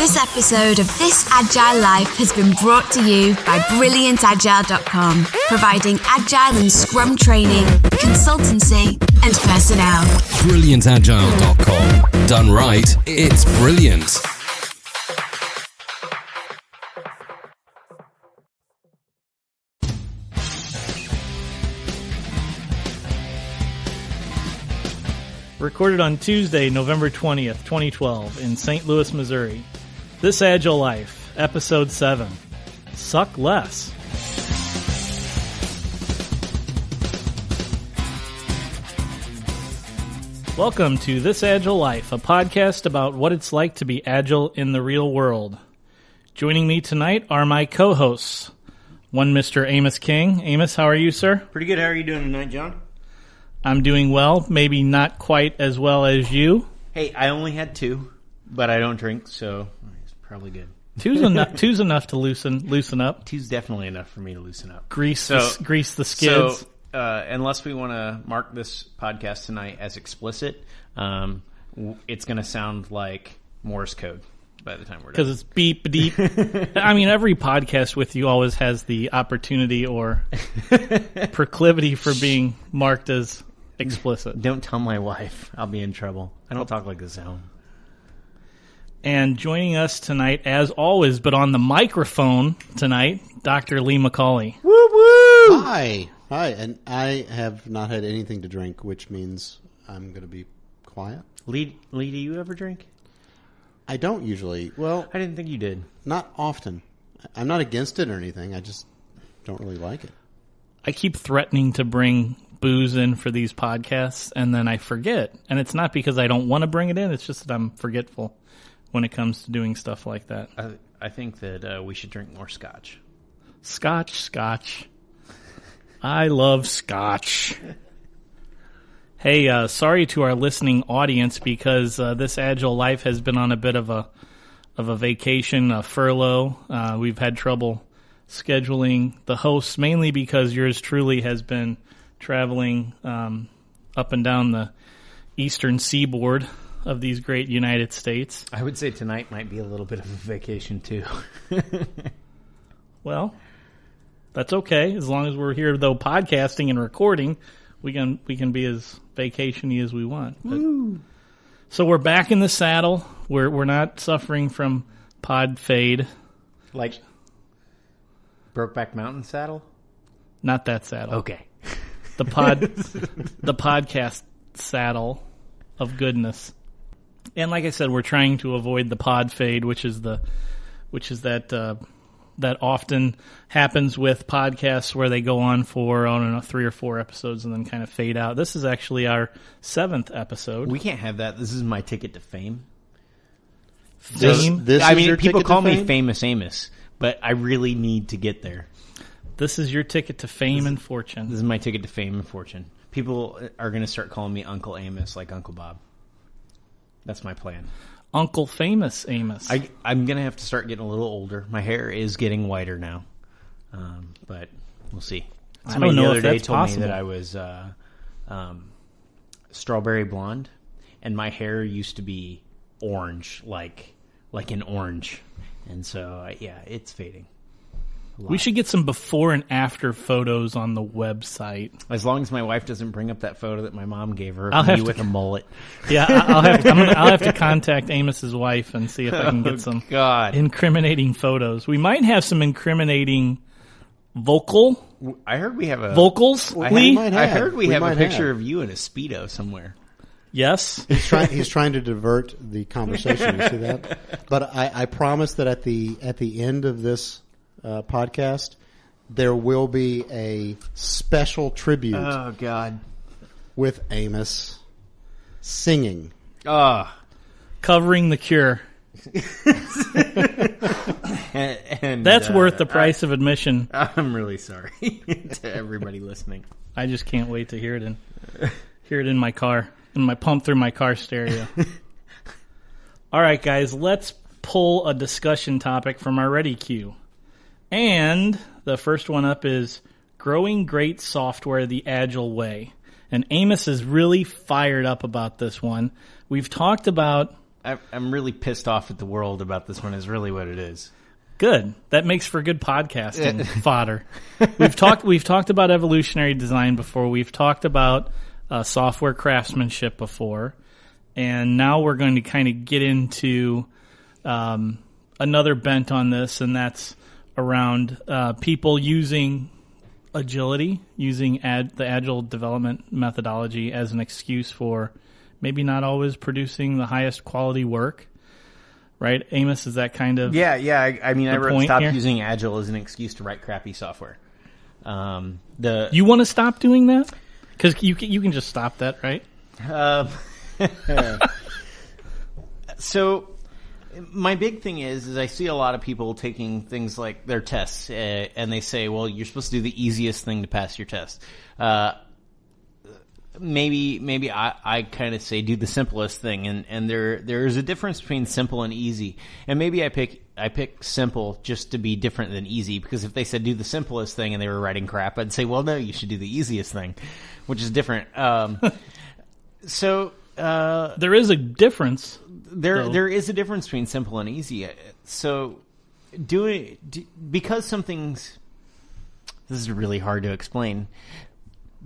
This episode of This Agile Life has been brought to you by BrilliantAgile.com, providing Agile and Scrum training, consultancy, and personnel. BrilliantAgile.com. Done right, it's brilliant. Recorded on Tuesday, November 20th, 2012, in St. Louis, Missouri. This Agile Life, Episode 7. Suck Less. Welcome to This Agile Life, a podcast about what it's like to be agile in the real world. Joining me tonight are my co-hosts. One Mr. Amos King. Amos, how are you, sir? Pretty good. How are you doing tonight, John? I'm doing well, maybe not quite as well as you. Hey, I only had 2, but I don't drink, so it's probably good. Two's enough to loosen up. 2's definitely enough for me to loosen up. Grease the skids. So, unless we want to mark this podcast tonight as explicit, it's going to sound like Morse code by the time we're done. Because it's beep, deep. I mean, every podcast with you always has the opportunity or proclivity for being marked as explicit. Don't tell my wife. I'll be in trouble. I don't talk like this at home. And joining us tonight, as always, but on the microphone tonight, Dr. Lee McCauley. Woo woo! Hi, and I have not had anything to drink, which means I'm going to be quiet. Lee, do you ever drink? I don't usually. Well, I didn't think you did. Not often. I'm not against it or anything. I just don't really like it. I keep threatening to bring booze in for these podcasts, and then I forget. And it's not because I don't want to bring it in. It's just that I'm forgetful when it comes to doing stuff like that. I think that we should drink more scotch. Scotch. I love scotch. Hey, sorry to our listening audience because this Agile Life has been on a bit of a vacation, a furlough. We've had trouble scheduling the hosts, mainly because yours truly has been traveling up and down the eastern seaboard of these great United States. I would say tonight might be a little bit of a vacation too. Well, that's okay as long as we're here though podcasting and recording. We can be as vacation-y as we want. But, so we're back in the saddle. We're not suffering from pod fade. Like Brokeback Mountain saddle? Not that saddle. Okay. The podcast saddle of goodness. And like I said, we're trying to avoid the pod fade, which is that often happens with podcasts where they go on for, 3 or 4 episodes and then kind of fade out. This is actually our 7th episode. We can't have that. This is my ticket to fame. Fame? People call me Famous Amos, but I really need to get there. This is your ticket to fame and fortune. This is my ticket to fame and fortune. People are going to start calling me Uncle Amos like Uncle Bob. That's my plan. Uncle Famous Amos. I'm going to have to start getting a little older. My hair is getting whiter now, but we'll see. Somebody the other day told me that I was strawberry blonde, and my hair used to be orange, like an orange. And so, it's fading. We should get some before and after photos on the website. As long as my wife doesn't bring up that photo that my mom gave her of me with a mullet. Yeah, I'll have to contact Amos's wife and see if I can get some incriminating photos. We might have some incriminating vocals. I heard we have a Lee? I heard we have a picture of you in a Speedo somewhere. Yes. He's trying to divert the conversation. You see that? But I promise that at the end of this podcast, there will be a special tribute. Oh God! With Amos singing, covering The Cure, and that's worth the price of admission. I'm really sorry to everybody listening. I just can't wait to hear it in my car, in my pump through my car stereo. All right, guys, let's pull a discussion topic from our ready queue. And the first one up is growing great software the Agile way. And Amos is really fired up about this one. We've talked about I'm really pissed off at the world about this one. Is really what it is. Good. That makes for good podcasting fodder. We've talked about evolutionary design before. We've talked about software craftsmanship before, and now we're going to kind of get into another bent on this, and that's around people using agility, using the agile development methodology as an excuse for maybe not always producing the highest quality work. Right, Amos, is that kind of Yeah. I mean, I wrote stop here? using Agile as an excuse to write crappy software. You want to stop doing that? Because you can just stop that, right? So my big thing is I see a lot of people taking things like their tests and they say, well, you're supposed to do the easiest thing to pass your test. Maybe I kind of say do the simplest thing, and there is a difference between simple and easy. And maybe I pick simple just to be different than easy, because if they said do the simplest thing and they were writing crap, I'd say, well, no, you should do the easiest thing, which is different. So there is a difference. There is a difference between simple and easy. So because something's, this is really hard to explain.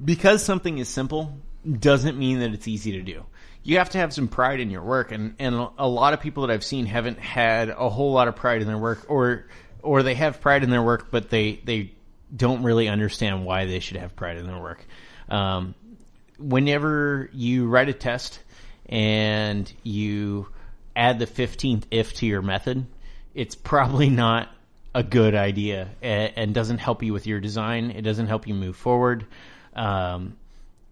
Because something is simple doesn't mean that it's easy to do. You have to have some pride in your work, and a lot of people that I've seen haven't had a whole lot of pride in their work, or they have pride in their work, but they don't really understand why they should have pride in their work. Whenever you write a test and you add the 15th if to your method, it's probably not a good idea and doesn't help you with your design. It doesn't help you move forward. And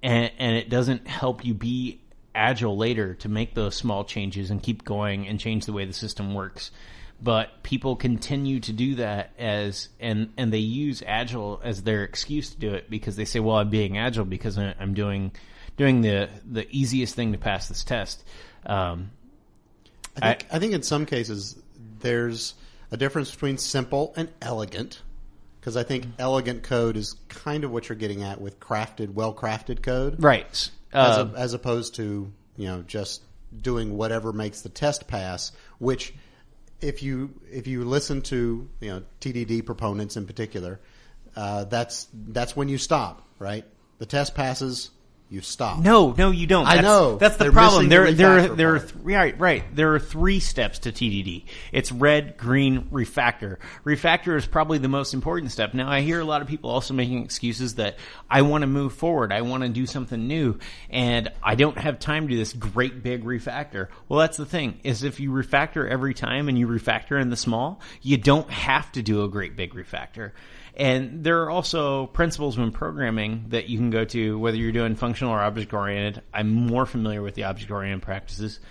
it doesn't help you be agile later to make those small changes and keep going and change the way the system works. But people continue to do that and they use agile as their excuse to do it, because they say, well, I'm being agile because I'm doing the easiest thing to pass this test. I think in some cases there's a difference between simple and elegant. Because I think elegant code is kind of what you're getting at with well-crafted code, right? As opposed to just doing whatever makes the test pass. Which, if you listen to TDD proponents in particular, that's when you stop. Right? The test passes. You stop. No, you don't. I know. That's the They're problem. missing the There are refactor right. There are 3 steps to TDD. It's red, green, refactor. Refactor is probably the most important step. Now, I hear a lot of people also making excuses that I want to move forward. I want to do something new, and I don't have time to do this great big refactor. Well, that's the thing, is if you refactor every time and you refactor in the small, you don't have to do a great big refactor. And there are also principles when programming that you can go to, whether you're doing functional or object-oriented. I'm more familiar with the object-oriented practices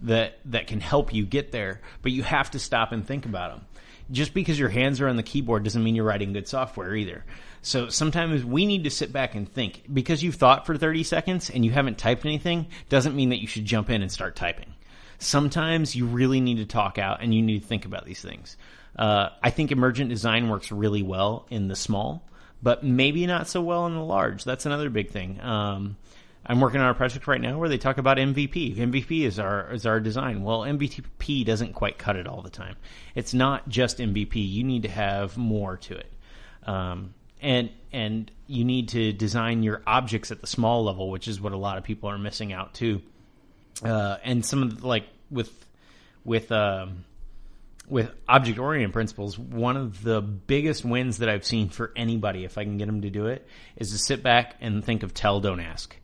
that can help you get there, but you have to stop and think about them. Just because your hands are on the keyboard doesn't mean you're writing good software either. So sometimes we need to sit back and think. Because you've thought for 30 seconds and you haven't typed anything doesn't mean that you should jump in and start typing. Sometimes you really need to talk out and you need to think about these things. I think emergent design works really well in the small, but maybe not so well in the large. That's another big thing. I'm working on a project right now where they talk about MVP. MVP is our design. Well, MVP doesn't quite cut it all the time. It's not just MVP. You need to have more to it. And you need to design your objects at the small level, which is what a lot of people are missing out too. And some of with object-oriented principles, one of the biggest wins that I've seen for anybody, if I can get them to do it, is to sit back and think of tell, don't ask.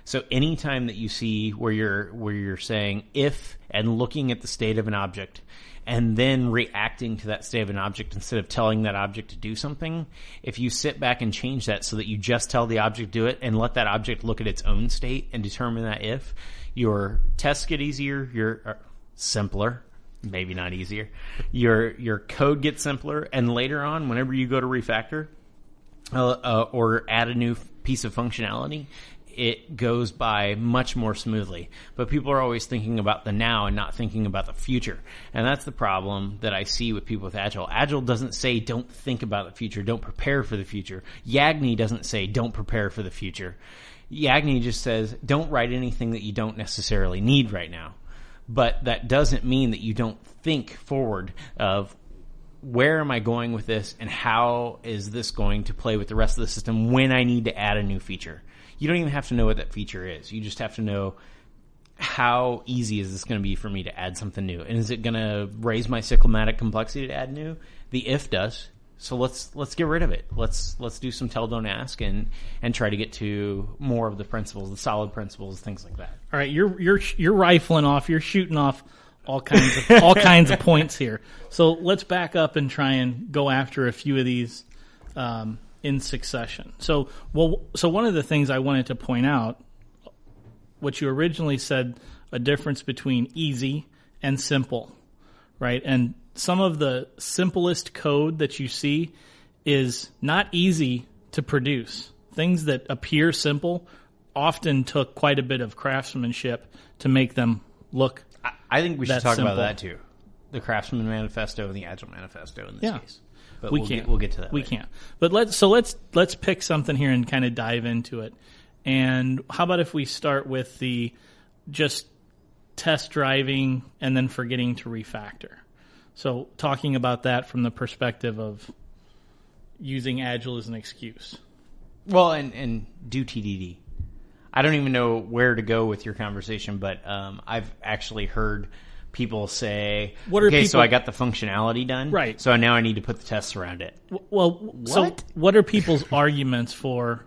So anytime that you see where you're saying if and looking at the state of an object and then reacting to that state of an object instead of telling that object to do something, if you sit back and change that so that you just tell the object to do it and let that object look at its own state and determine that if, your tests get easier, you're simpler. Maybe not easier. Your code gets simpler, and later on, whenever you go to refactor or add a new piece of functionality, it goes by much more smoothly. But people are always thinking about the now and not thinking about the future, and that's the problem that I see with people with Agile. Agile doesn't say don't think about the future, don't prepare for the future. Yagni doesn't say don't prepare for the future. Yagni just says don't write anything that you don't necessarily need right now. but that doesn't mean that you don't think forward of where am I going with this and how is this going to play with the rest of the system when I need to add a new feature. You don't even have to know what that feature is. You just have to know how easy is this going to be for me to add something new? And is it going to raise my cyclomatic complexity to add new? The if does. So let's get rid of it. Let's do some tell, don't ask, and try to get to more of the principles, the solid principles, things like that. All right, you're rifling off, you're shooting off all kinds of points here. So let's back up and try and go after a few of these in succession. So one of the things I wanted to point out, what you originally said, a difference between easy and simple, right? And some of the simplest code that you see is not easy to produce. Things that appear simple often took quite a bit of craftsmanship to make them look. I think we should talk simple. about that too. The Craftsman Manifesto and the Agile Manifesto in this case. But we'll get to that. We can't. But let's pick something here and kind of dive into it. And how about if we start with the just test driving and then forgetting to refactor? So talking about that from the perspective of using Agile as an excuse. Well, and do TDD. I don't even know where to go with your conversation, but I've actually heard people say, so I got the functionality done, right? So now I need to put the tests around it. Well, so what are people's arguments for?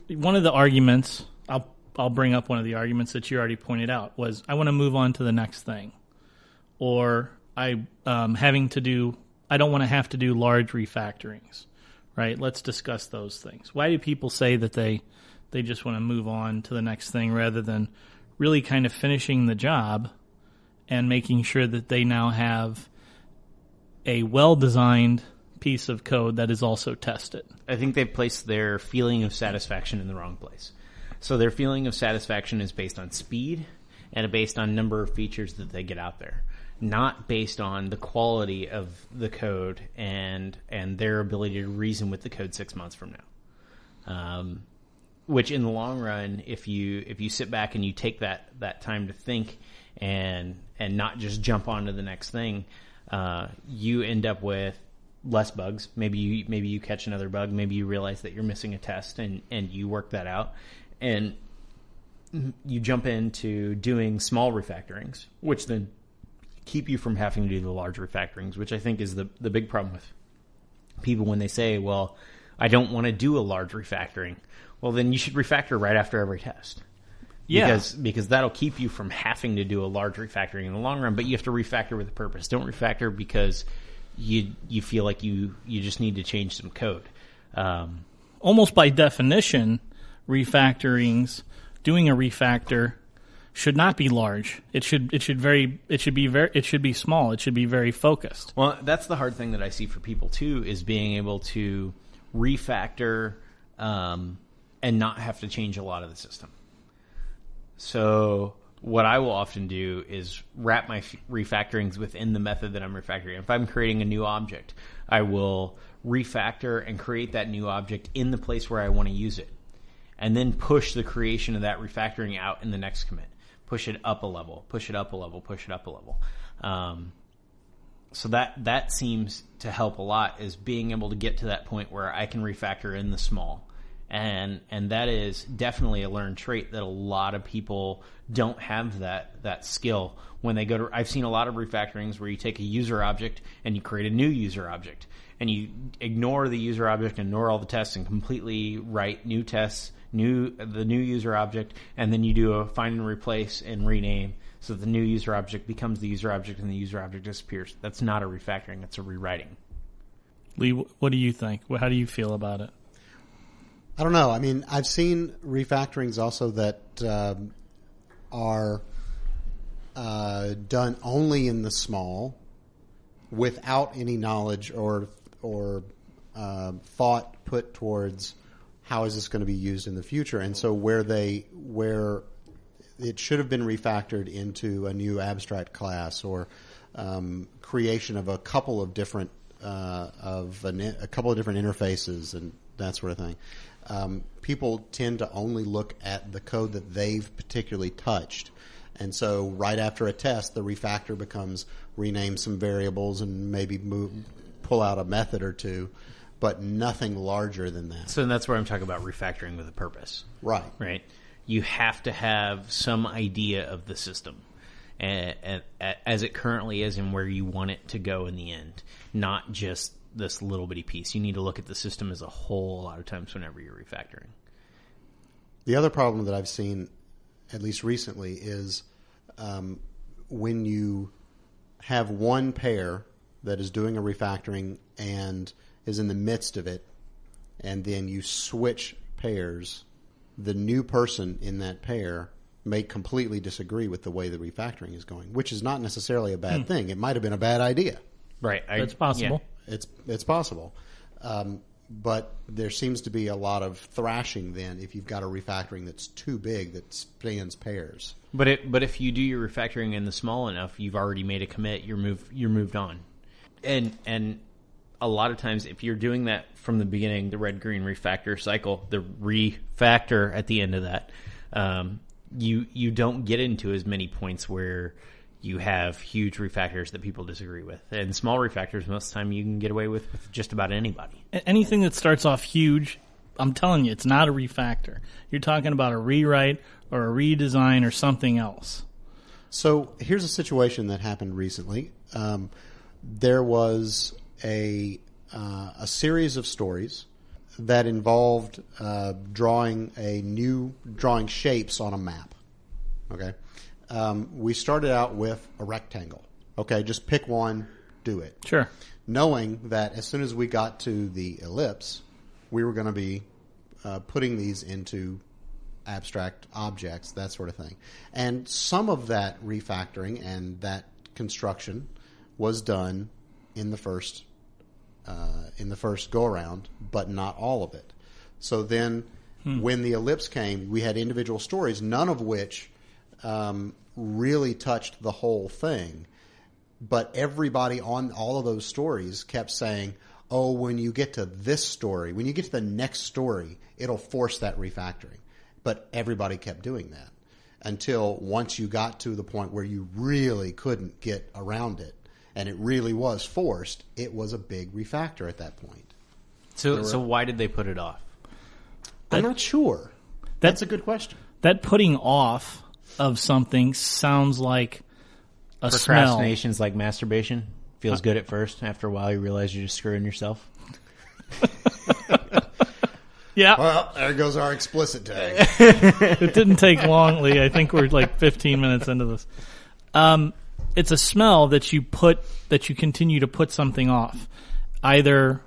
One of the arguments, I'll bring up one of the arguments that you already pointed out, was I want to move on to the next thing, or I don't want to have to do large refactorings, right? Let's discuss those things. Why do people say that they just want to move on to the next thing rather than really kind of finishing the job and making sure that they now have a well-designed piece of code that is also tested? I think they've placed their feeling of satisfaction in the wrong place. So their feeling of satisfaction is based on speed and based on number of features that they get out there, not based on the quality of the code and their ability to reason with the code 6 months from now. Which in the long run, if you sit back and you take that time to think and not just jump onto the next thing, you end up with less bugs. Maybe you catch another bug. Maybe you realize that you're missing a test and you work that out. And you jump into doing small refactorings, which then keep you from having to do the large refactorings, which I think is the big problem with people when they say, well, I don't want to do a large refactoring. Well, then you should refactor right after every test. Yeah. Because that'll keep you from having to do a large refactoring in the long run, but you have to refactor with a purpose. Don't refactor because you feel like you just need to change some code. Almost by definition, doing a refactor should not be large. It should be small. It should be very focused. Well, that's the hard thing that I see for people too, is being able to refactor and not have to change a lot of the system. So what I will often do is wrap my refactorings within the method that I'm refactoring. If I'm creating a new object, I will refactor and create that new object in the place where I want to use it, and then push the creation of that refactoring out in the next commit. Push it up a level, push it up a level, push it up a level. So that seems to help a lot, is being able to get to that point where I can refactor in the small. And that is definitely a learned trait that a lot of people don't have that skill when they go to. I've seen a lot of refactorings where you take a user object and you create a new user object, and you ignore the user object, ignore all the tests, and completely write new tests, the new user object, and then you do a find and replace and rename so that the new user object becomes the user object and the user object disappears. That's not a refactoring, that's a rewriting. Lee, what do you think? How do you feel about it? I don't know. I mean, I've seen refactorings also that are done only in the small, without any knowledge or thought put towards how is this going to be used in the future. And so where it should have been refactored into a new abstract class, or creation of a couple of different interfaces and that sort of thing. People tend to only look at the code that they've particularly touched And so right after a test, the refactor becomes rename some variables and maybe pull out a method or two, but nothing larger than that. So that's where I'm talking about refactoring with a purpose. Right. Right. You have to have some idea of the system as it currently is and where you want it to go in the end, not just this little bitty piece. You need to look at the system as a whole a lot of times whenever you're refactoring. The other problem that I've seen, at least recently, is when you have one pair that is doing a refactoring and is in the midst of it, and then you switch pairs, the new person in that pair may completely disagree with the way the refactoring is going, which is not necessarily a bad thing. It might have been a bad idea. Right. That's possible. Yeah. It's possible. But there seems to be a lot of thrashing then if you've got a refactoring that's too big that spans pairs. But if you do your refactoring in the small enough, you've already made a commit. You're moved on, and a lot of times if you're doing that from the beginning, the red-green refactor cycle, the refactor at the end of that, you don't get into as many points where you have huge refactors that people disagree with. And small refactors, most of the time, you can get away with just about anybody. Anything that starts off huge, I'm telling you, it's not a refactor. You're talking about a rewrite or a redesign or something else. So here's a situation that happened recently. There was a series of stories that involved drawing shapes on a map. Okay. We started out with a rectangle. Okay, just pick one, do it. Sure. Knowing that as soon as we got to the ellipse, we were going to be putting these into abstract objects, that sort of thing. And some of that refactoring and that construction was done in the first go around, but not all of it. So then, when the ellipse came, we had individual stories, none of which really touched the whole thing. But everybody on all of those stories kept saying, oh, when you get to this story, when you get to the next story, it'll force that refactoring. But everybody kept doing that until once you got to the point where you really couldn't get around it and it really was forced, it was a big refactor at that point. So why did they put it off? I'm not sure. That's a good question. That putting off of something sounds like a smell. Procrastination's like masturbation. Feels good at first. After a while, you realize you're just screwing yourself. Yeah. Well, there goes our explicit tag. It didn't take long, Lee. I think we're like 15 minutes into this. It's a smell that you continue to put something off. Either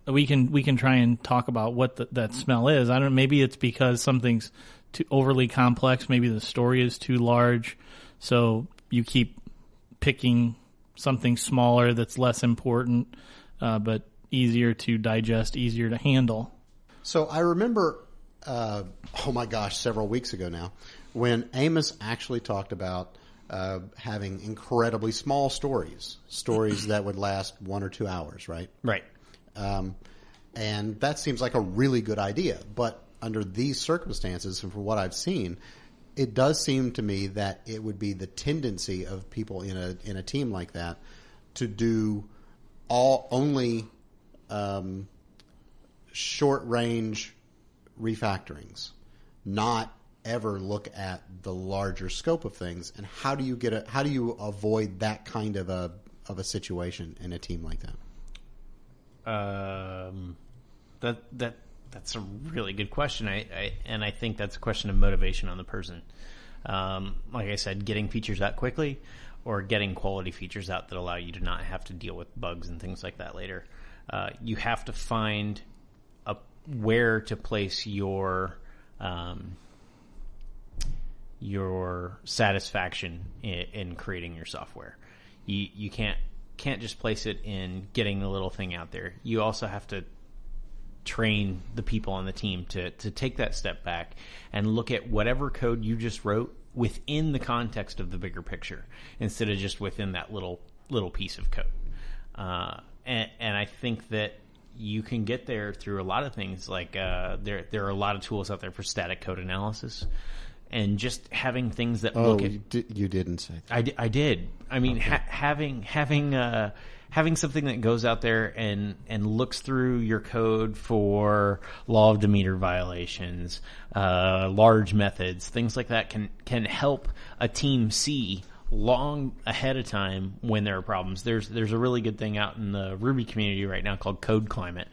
we can try and talk about what that smell is. I don't. Maybe it's because something's too overly complex. Maybe the story is too large, so you keep picking something smaller that's less important, but easier to digest, easier to handle. So I remember, several weeks ago now, when Amos actually talked about having incredibly small stories that would last 1 or 2 hours, right? Right. And that seems like a really good idea. But under these circumstances, and from what I've seen, it does seem to me that it would be the tendency of people in a team like that to do only short range refactorings, not ever look at the larger scope of things. And how do you avoid that kind of a situation in a team like that? That's a really good question. I think that's a question of motivation on the person. Like I said, getting features out quickly or getting quality features out that allow you to not have to deal with bugs and things like that later. You have to find where to place your satisfaction in creating your software. You can't just place it in getting the little thing out there. You also have to train the people on the team to take that step back and look at whatever code you just wrote within the context of the bigger picture instead of just within that little piece of code. And I think that you can get there through a lot of things. Like there are a lot of tools out there for static code analysis. and just having things that Oh, look at you didn't say that. I did. I mean, having something that goes out there and looks through your code for law of Demeter violations, large methods, things like that can help a team see long ahead of time when there are problems. There's a really good thing out in the Ruby community right now called Code Climate,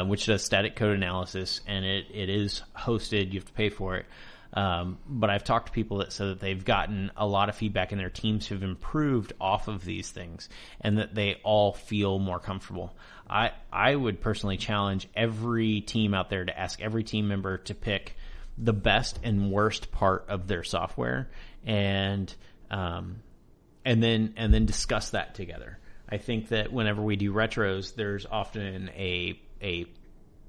which does static code analysis, and it is hosted. You have to pay for it. But I've talked to people that said that they've gotten a lot of feedback and their teams have improved off of these things and that they all feel more comfortable. I would personally challenge every team out there to ask every team member to pick the best and worst part of their software and then discuss that together. I think that whenever we do retros, there's often a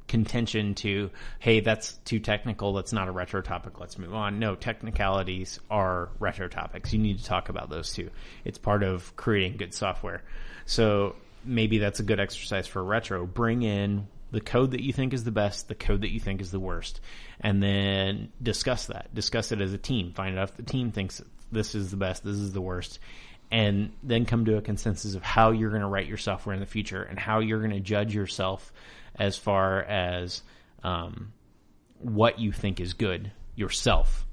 contention to, hey, that's too technical, that's not a retro topic, let's move on. No, technicalities are retro topics. You need to talk about those too. It's part of creating good software. So maybe that's a good exercise for a retro. Bring in the code that you think is the best, the code that you think is the worst, and then discuss that. Discuss it as a team. Find out if the team thinks this is the best, this is the worst, and then come to a consensus of how you're going to write your software in the future and how you're going to judge yourself as far as what you think is good yourself.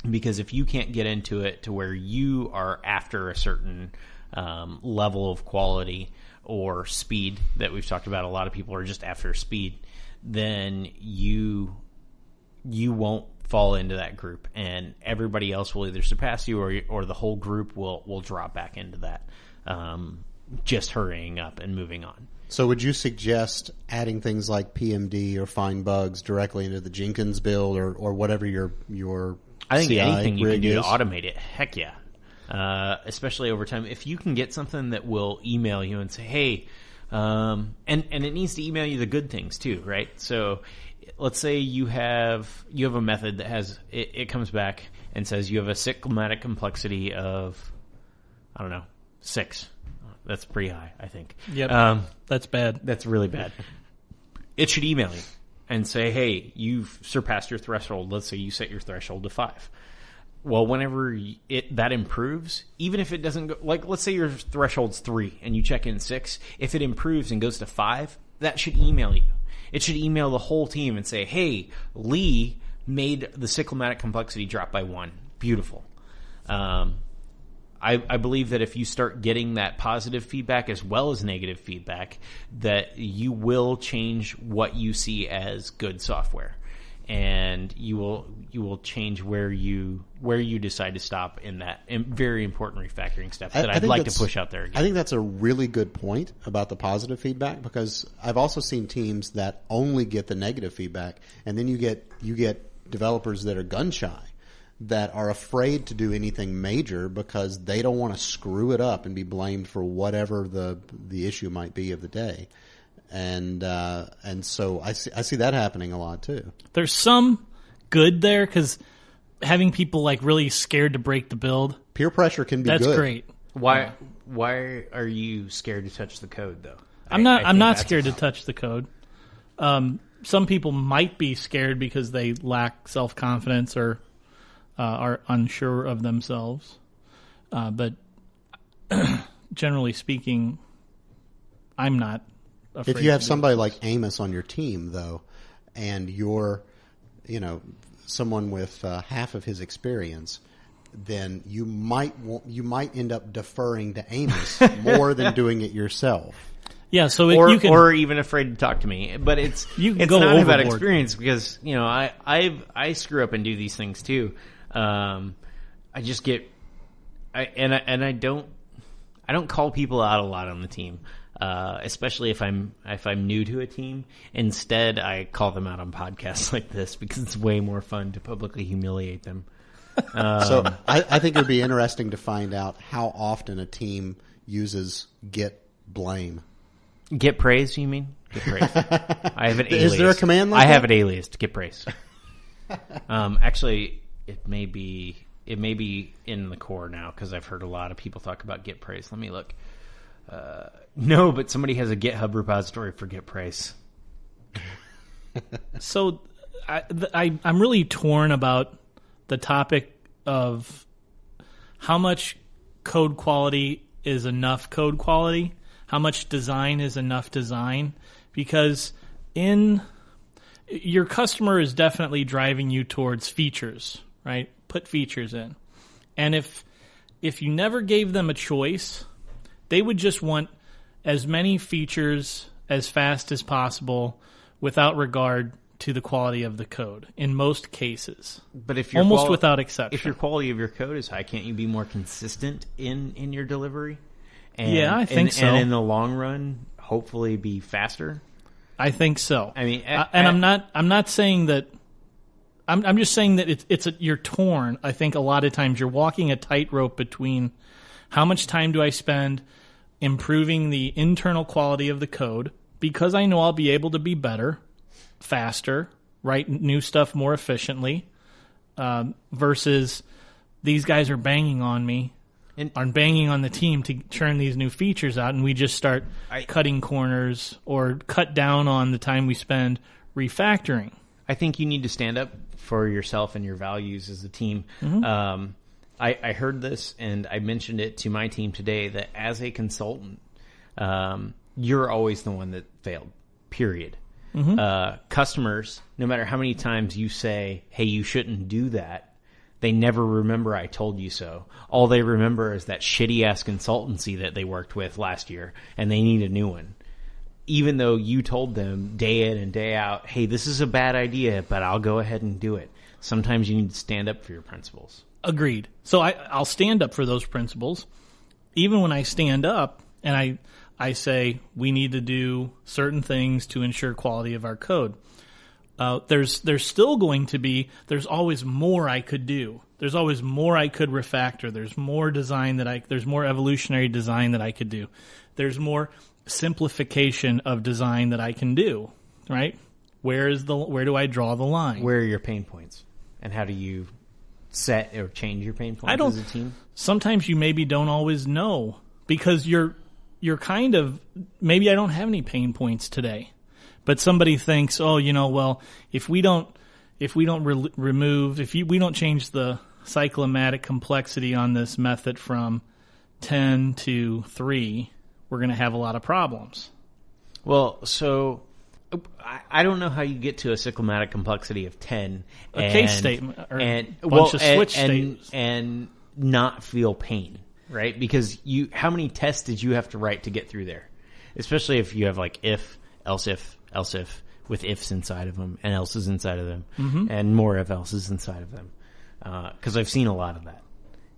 Because if you can't get into it to where you are after a certain level of quality or speed that we've talked about, a lot of people are just after speed, then you won't fall into that group, and everybody else will either surpass you or the whole group will drop back into that, just hurrying up and moving on. So would you suggest adding things like PMD or find bugs directly into the Jenkins build or whatever your I think CI anything you can rig do to is? automate it, heck yeah. Especially over time. If you can get something that will email you and say, hey, and it needs to email you the good things too, right? So let's say you have a method that has, it comes back and says you have a cyclomatic complexity of, I don't know, 6. That's pretty high, I think. Yep. That's bad. That's really bad. It should email you and say, hey, you've surpassed your threshold. Let's say you set your threshold to 5. Well, whenever that improves, even if it doesn't go, like let's say your threshold's 3 and you check in 6, if it improves and goes to 5, that should email you. It should email the whole team and say, hey, Lee made the cyclomatic complexity drop by 1. Beautiful. I believe that if you start getting that positive feedback as well as negative feedback, that you will change what you see as good software, and you will change where you decide to stop in that very important refactoring step that I'd like to push out there again. I think that's a really good point about the positive feedback, because I've also seen teams that only get the negative feedback, and then you get developers that are gun shy, that are afraid to do anything major because they don't want to screw it up and be blamed for whatever the issue might be of the day. And so I see that happening a lot too. There's some good there because having people like really scared to break the build, Peer pressure can be that's good. great. Why are you scared to touch the code though? I'm not scared to touch the code. Some people might be scared because they lack self-confidence or are unsure of themselves. But generally speaking, I'm not afraid. If you have to do somebody this. like Amos on your team, though, and you're, someone with half of his experience, then you might end up deferring to Amos more than doing it yourself. Yeah, so or can, or even afraid to talk to me. But it's You it's go not about overboard. experience, because I screw up and do these things too. I just get I don't call people out a lot on the team, especially if I'm new to a team. Instead, I call them out on podcasts like this because it's way more fun to publicly humiliate them. So I think it would be interesting to find out how often a team uses get blame. Get praise, you mean? Get praise. I have an alias. Is there a command like I have that? an alias to get praise. Actually, it may be in the core now because I've heard a lot of people talk about get praise. Let me look. No, but somebody has a GitHub repository for get praise. So I'm really torn about the topic of how much code quality is enough code quality, how much design is enough design, because your customer is definitely driving you towards features, right? Put features in. And if you never gave them a choice, they would just want as many features as fast as possible without regard to the quality of the code in most cases. But if you're almost without exception. If your quality of your code is high, can't you be more consistent in your delivery? And, yeah, I think so. And in the long run, hopefully be faster? I think so. I mean, I'm not saying that. I'm just saying that you're torn. I think a lot of times you're walking a tightrope between how much time do I spend improving the internal quality of the code because I know I'll be able to be better, faster, write new stuff more efficiently, versus these guys are banging on me. Are banging on the team to churn these new features out, and we just start cutting corners or cut down on the time we spend refactoring. I think you need to stand up for yourself and your values as a team. Mm-hmm. I heard this, and I mentioned it to my team today, that as a consultant, you're always the one that failed, period. Mm-hmm. Customers, no matter how many times you say, hey, you shouldn't do that, they never remember I told you so. All they remember is that shitty-ass consultancy that they worked with last year, and they need a new one. Even though you told them day in and day out, hey, this is a bad idea, but I'll go ahead and do it. Sometimes you need to stand up for your principles. Agreed. So I'll stand up for those principles. Even when I stand up and I say we need to do certain things to ensure quality of our code, there's still going to be, there's always more I could do. There's always more I could refactor. There's more design there's more evolutionary design that I could do. There's more simplification of design that I can do, right? Where do I draw the line? Where are your pain points? And how do you set or change your pain points as a team? Sometimes you maybe don't always know because you're kind of, maybe I don't have any pain points today. But somebody thinks, oh, well, if we don't change the cyclomatic complexity on this method from 10 to 3, we're going to have a lot of problems. Well, so I don't know how you get to a cyclomatic complexity of 10. A case statement or a bunch of switch statements. And not feel pain, right? Because how many tests did you have to write to get through there? Especially if you have like if, else if, with ifs inside of them and else's inside of them, mm-hmm. and more if else's inside of them. Because I've seen a lot of that.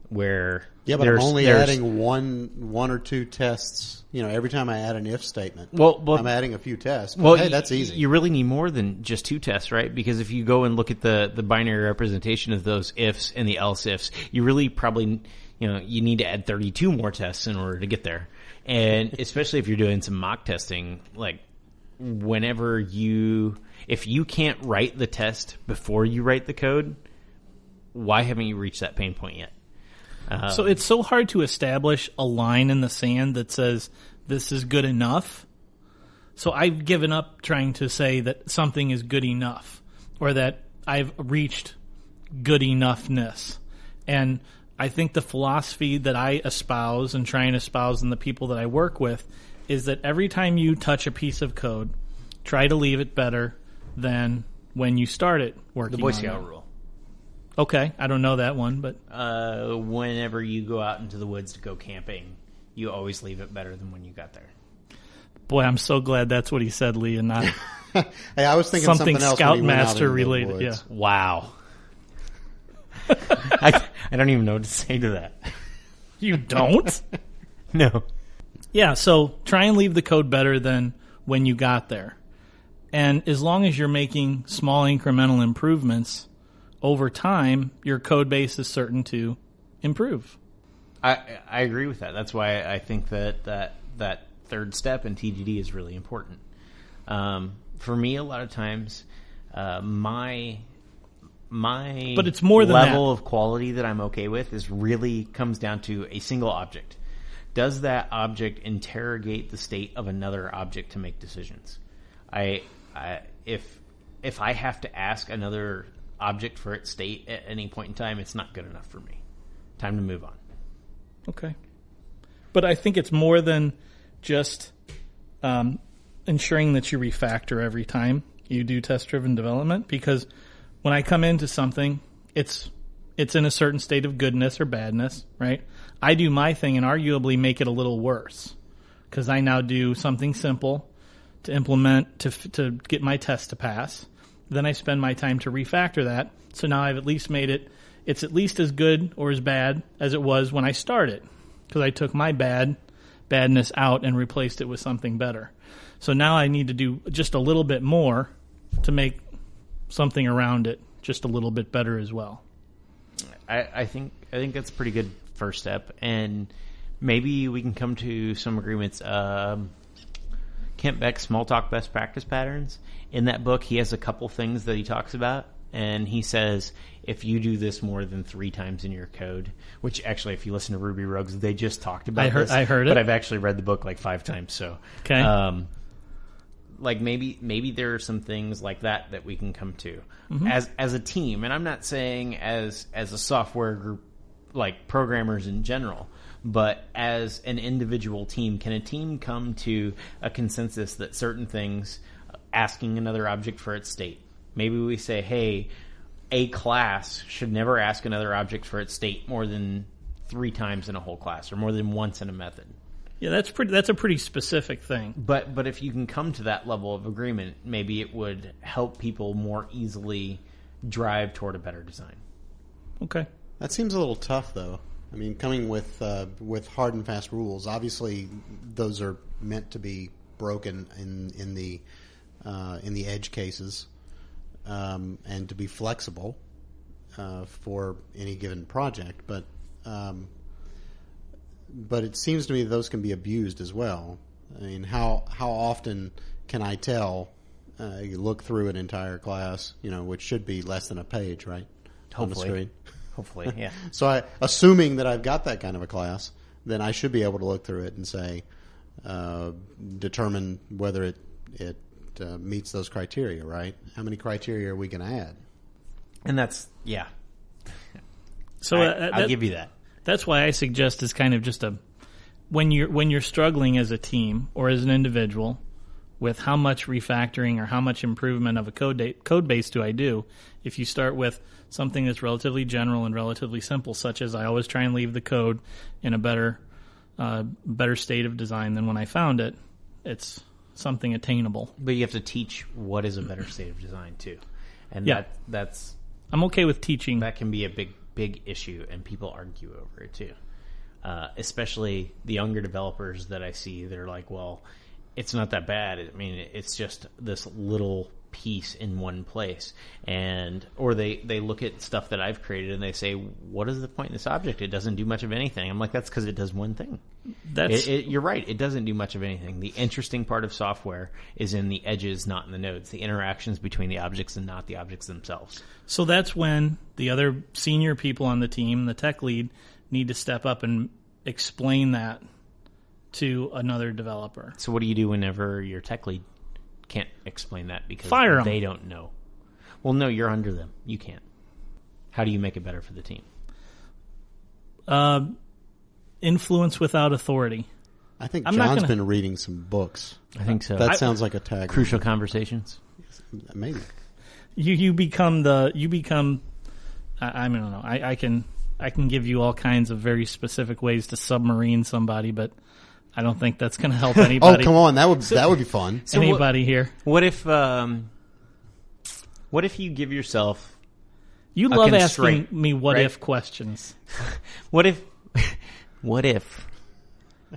Where but I'm only adding one or two tests. Every time I add an if statement, I'm adding a few tests. But hey, that's easy. You really need more than just 2 tests, right? Because if you go and look at the binary representation of those ifs and the else ifs, you really probably you need to add 32 more tests in order to get there. And especially if you're doing some mock testing, like if you can't write the test before you write the code, why haven't you reached that pain point yet? So it's so hard to establish a line in the sand that says this is good enough. So I've given up trying to say that something is good enough or that I've reached good enoughness. And I think the philosophy that I espouse and try and espouse in the people that I work with is that every time you touch a piece of code, try to leave it better than when you started working on it. The Boy Scout rule. Okay, I don't know that one, but whenever you go out into the woods to go camping, you always leave it better than when you got there. Boy, I'm so glad that's what he said, Lee, and not hey, I was thinking something else Scoutmaster related. Yeah. Wow. I don't even know what to say to that. You don't? No. Yeah, so try and leave the code better than when you got there. And as long as you're making small incremental improvements, over time, your code base is certain to improve. I agree with that. That's why I think that third step in TDD is really important. For me, a lot of times, my but it's more than level of quality that I'm okay with comes down to a single object. Does that object interrogate the state of another object to make decisions? If I have to ask another object for its state at any point in time, it's not good enough for me. Time to move on. Okay. But I think it's more than just ensuring that you refactor every time you do test-driven development, because when I come into something, it's in a certain state of goodness or badness, right? I do my thing and arguably make it a little worse because I now do something simple to implement to get my test to pass. Then I spend my time to refactor that. So now I've at least made it's at least as good or as bad as it was when I started, because I took my badness out and replaced it with something better. So now I need to do just a little bit more to make something around it just a little bit better as well. I think that's a pretty good first step, and maybe we can come to some agreements. Kent Beck's Small Talk Best Practice Patterns. In that book, he has a couple things that he talks about, and he says if you do this more than 3 times in your code, which actually, if you listen to Ruby Rogues, they just talked about this. I heard it, but I've actually read the book like 5 times. So, okay. Like maybe there are some things like that we can come to Mm-hmm. as a team, and I'm not saying as a software group, like programmers in general, but as an individual team. Can a team come to a consensus that certain things, asking another object for its state, maybe we say, hey, a class should never ask another object for its state more than 3 times in a whole class, or more than once in a method. Yeah, that's a pretty specific thing. But if you can come to that level of agreement, maybe it would help people more easily drive toward a better design. Okay. That seems a little tough, though. I mean, coming with hard and fast rules, obviously those are meant to be broken in the edge cases, and to be flexible for any given project. But it seems to me those can be abused as well. I mean, how often can I tell? You look through an entire class, which should be less than a page, right? Hopefully. On the screen. Hopefully, yeah. So assuming that I've got that kind of a class, then I should be able to look through it and say, determine whether it meets those criteria, right? How many criteria are we going to add? And that's, yeah. So I'll give you that. That's why I suggest is kind of just when you're struggling as a team or as an individual with how much refactoring or how much improvement of a code base do I do. If you start with something that's relatively general and relatively simple, such as I always try and leave the code in a better state of design than when I found it, it's something attainable. But you have to teach what is a better state of design too, and yeah. that's I'm okay with teaching. That can be a big issue, and people argue over it too. Especially the younger developers that I see, they're like, well, it's not that bad. I mean, it's just this little piece in one place. Or they look at stuff that I've created and they say, what is the point in this object? It doesn't do much of anything. I'm like, that's because it does one thing. You're right. It doesn't do much of anything. The interesting part of software is in the edges, not in the nodes, the interactions between the objects and not the objects themselves. So that's when the other senior people on the team, the tech lead, need to step up and explain that to another developer. So what do you do whenever your tech lead can't explain that because Fire 'em. They don't know? Well, no, you're under them. You can't. How do you make it better for the team? Influence without authority. I think I'm not John's gonna- been reading some books. I think so. That sounds like a tag. Crucial Conversations. Maybe. You become I don't know. I can give you all kinds of very specific ways to submarine somebody, but I don't think that's going to help anybody. Oh, come on. That would be fun. So anybody here. What if you give yourself You a love constraint, asking me what right? if questions. What if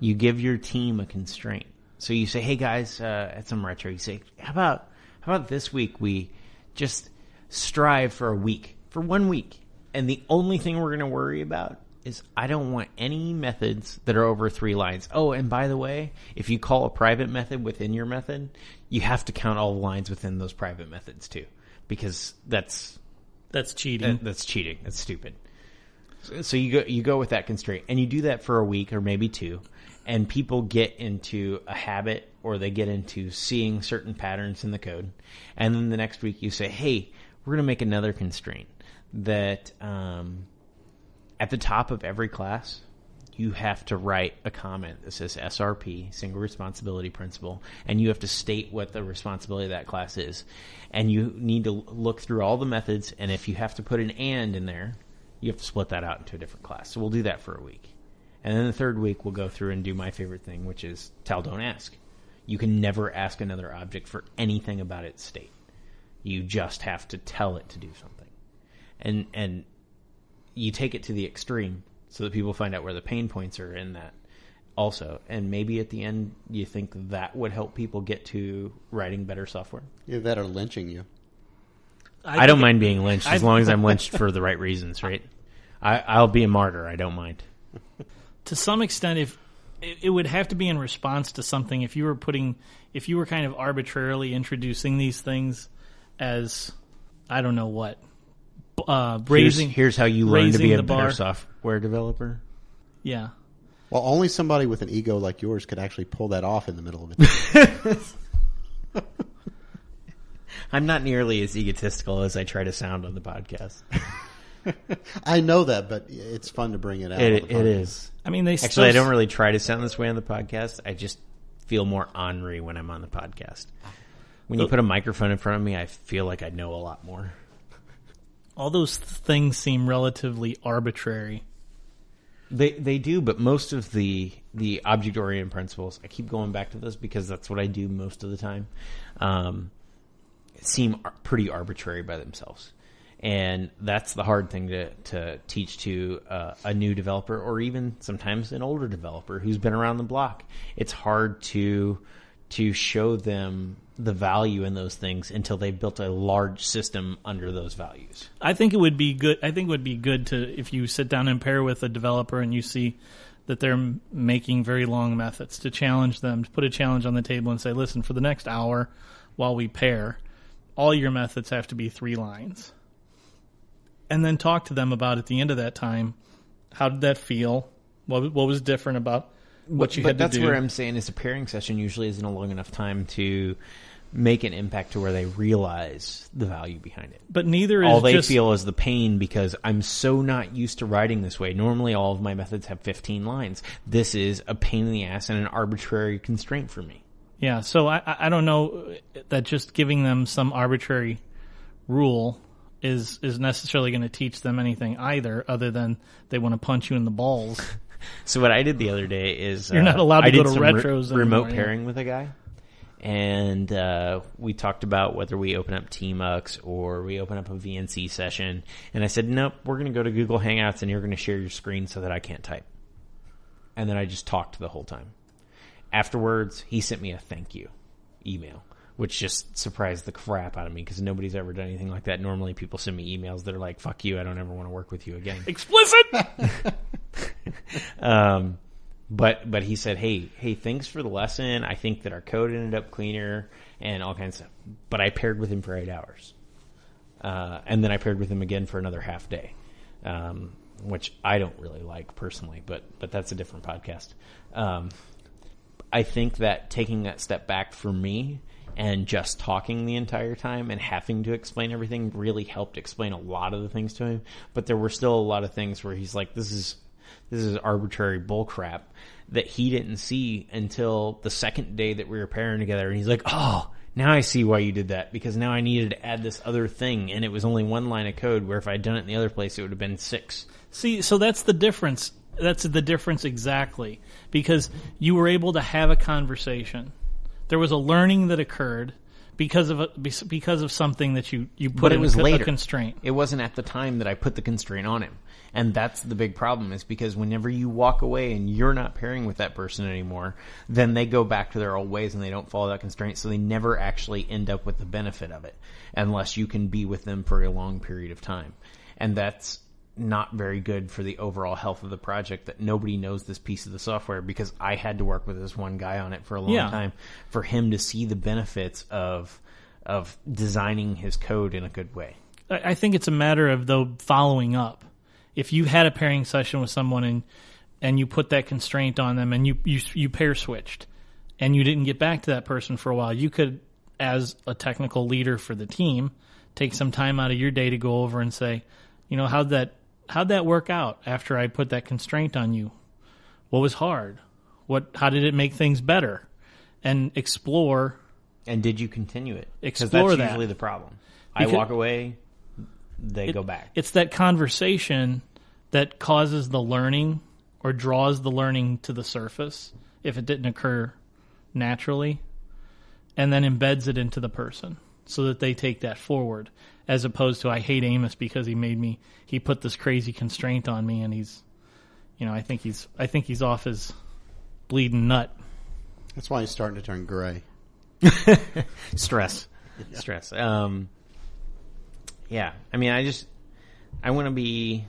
you give your team a constraint? So you say, hey guys, at some retro, you say, how about this week we just strive for 1 week. And the only thing we're going to worry about is I don't want any methods that are over 3 lines. Oh, and by the way, if you call a private method within your method, you have to count all the lines within those private methods too, because that's cheating. That's cheating. That's stupid. So you go with that constraint, and you do that for a week or maybe 2, and people get into a habit or they get into seeing certain patterns in the code, and then the next week you say, hey, we're going to make another constraint that at the top of every class, you have to write a comment that says SRP, Single Responsibility Principle, and you have to state what the responsibility of that class is. And you need to look through all the methods, and if you have to put an and in there, you have to split that out into a different class. So we'll do that for a week. And then the third week, we'll go through and do my favorite thing, which is tell, don't ask. You can never ask another object for anything about its state. You just have to tell it to do something. And you take it to the extreme so that people find out where the pain points are in that also. And maybe at the end, you think that would help people get to writing better software. Yeah, that are lynching you. I don't mind being lynched as long as I'm lynched for the right reasons, right? I'll be a martyr. I don't mind. To some extent, if it would have to be in response to something, if you were kind of arbitrarily introducing these things as, I don't know what, here's how you learn to be a better bar. software developer. Yeah. Well, only somebody with an ego like yours could actually pull that off in the middle of it. I'm not nearly as egotistical as I try to sound on the podcast. I know that, but it's fun to bring it out. It is. I mean, I don't really try to sound this way on the podcast. I just feel more ornery when I'm on the podcast. When you put a microphone in front of me, I feel like I know a lot more. All those things seem relatively arbitrary. They do, but most of the object-oriented principles, I keep going back to this because that's what I do most of the time, seem pretty arbitrary by themselves. And that's the hard thing to teach to a new developer, or even sometimes an older developer who's been around the block. It's hard to show them the value in those things until they've built a large system under those values. I think it would be good. I think it would be good to, if you sit down and pair with a developer and you see that they're making very long methods, to challenge them, to put a challenge on the table and say, listen, for the next hour while we pair, all your methods have to be 3 lines. And then talk to them about, at the end of that time, how did that feel? What was different about what you had to do? But that's where I'm saying is a pairing session usually isn't a long enough time to make an impact to where they realize the value behind it. But neither is all they feel is the pain because I'm so not used to writing this way. Normally all of my methods have 15 lines. This is a pain in the ass and an arbitrary constraint for me. Yeah, so I don't know that just giving them some arbitrary rule is necessarily going to teach them anything either, other than they want to punch you in the balls. So what I did the other day is you're not allowed to go to retros anymore, remote yeah. pairing with a guy, and we talked about whether we open up Tmux or we open up a VNC session. And I said, nope, we're going to go to Google Hangouts and you're going to share your screen so that I can't type. And then I just talked the whole time. Afterwards, he sent me a thank you email, which just surprised the crap out of me because nobody's ever done anything like that. Normally people send me emails that are like, fuck you, I don't ever want to work with you again. Explicit! But he said, hey, thanks for the lesson. I think that our code ended up cleaner and all kinds of stuff. But I paired with him for 8 hours. And then I paired with him again for another half day, which I don't really like personally, but that's a different podcast. I think that taking that step back for me and just talking the entire time and having to explain everything really helped explain a lot of the things to him. But there were still a lot of things where he's like, this is arbitrary bullcrap that he didn't see until the second day that we were pairing together. And he's like, oh, now I see why you did that, because now I needed to add this other thing. And it was only 1 line of code, where if I'd done it in the other place, it would have been 6. See, so that's the difference. That's the difference exactly, because you were able to have a conversation. There was a learning that occurred because of something that you put but in it was later. A constraint. It wasn't at the time that I put the constraint on him. And that's the big problem, is because whenever you walk away and you're not pairing with that person anymore, then they go back to their old ways and they don't follow that constraint, so they never actually end up with the benefit of it unless you can be with them for a long period of time. And that's not very good for the overall health of the project, that nobody knows this piece of the software, because I had to work with this one guy on it for a long time for him to see the benefits of designing his code in a good way. I think it's a matter of, though, following up. If you had a pairing session with someone and you put that constraint on them and you pair switched and you didn't get back to that person for a while, you could, as a technical leader for the team, take some time out of your day to go over and say, how'd that work out after I put that constraint on you? What was hard? How did it make things better? And explore. And did you continue it? Explore that's that. usually the problem. I walk away, they go back. It's that conversation that causes the learning or draws the learning to the surface if it didn't occur naturally, and then embeds it into the person so that they take that forward, as opposed to, I hate Amos because he put this crazy constraint on me, and he's, I think he's off his bleeding nut. That's why he's starting to turn gray. Stress. Yeah. I mean, I want to be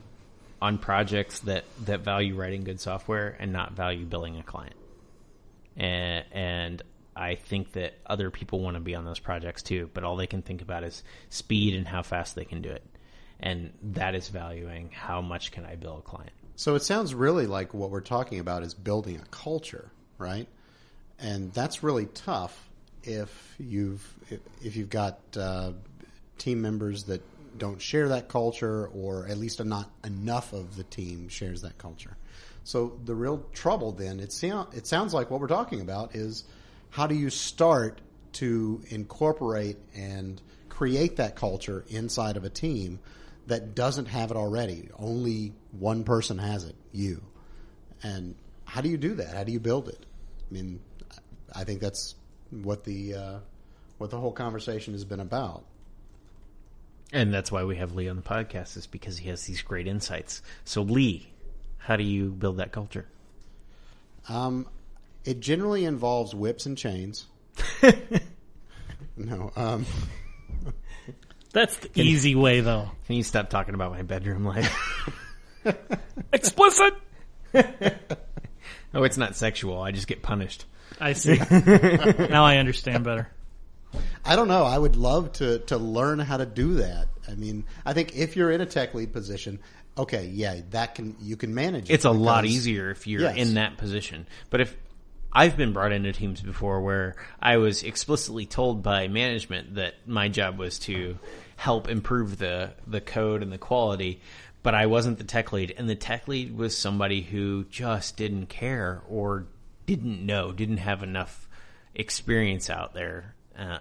on projects that value writing good software and not value billing a client. And I think that other people want to be on those projects too, but all they can think about is speed and how fast they can do it. And that is valuing how much can I bill a client. So it sounds really like what we're talking about is building a culture, right? And that's really tough if you've got team members that don't share that culture, or at least not enough of the team shares that culture. So the real trouble then, it sounds like what we're talking about is, how do you start to incorporate and create that culture inside of a team that doesn't have it already? Only one person has it, you. And how do you do that? How do you build it? I mean, I think that's what the whole conversation has been about. And that's why we have Lee on the podcast, is because he has these great insights. So Lee, how do you build that culture? It generally involves whips and chains. No. That's the easy way, though. Can you stop talking about my bedroom life? Explicit! Oh, it's not sexual. I just get punished. I see. Now I understand better. I don't know. I would love to learn how to do that. I mean, I think if you're in a tech lead position, okay, yeah, you can manage it. It's a lot easier if you're in that position. But if I've been brought into teams before where I was explicitly told by management that my job was to help improve the code and the quality, but I wasn't the tech lead, and the tech lead was somebody who just didn't care or didn't have enough experience out there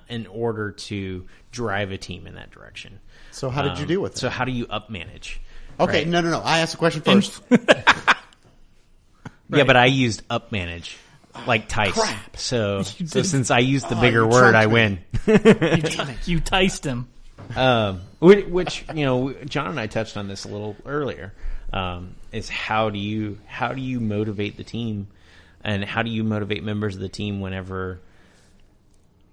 in order to drive a team in that direction. So how did you deal with that? So how do you up manage? Okay, right? No. I asked the question first. Yeah, but I used up manage. Like Tice. Crap. So since I used the bigger word, I win. You ticed him. Which John and I touched on this a little earlier. Is how do you motivate the team, and how do you motivate members of the team whenever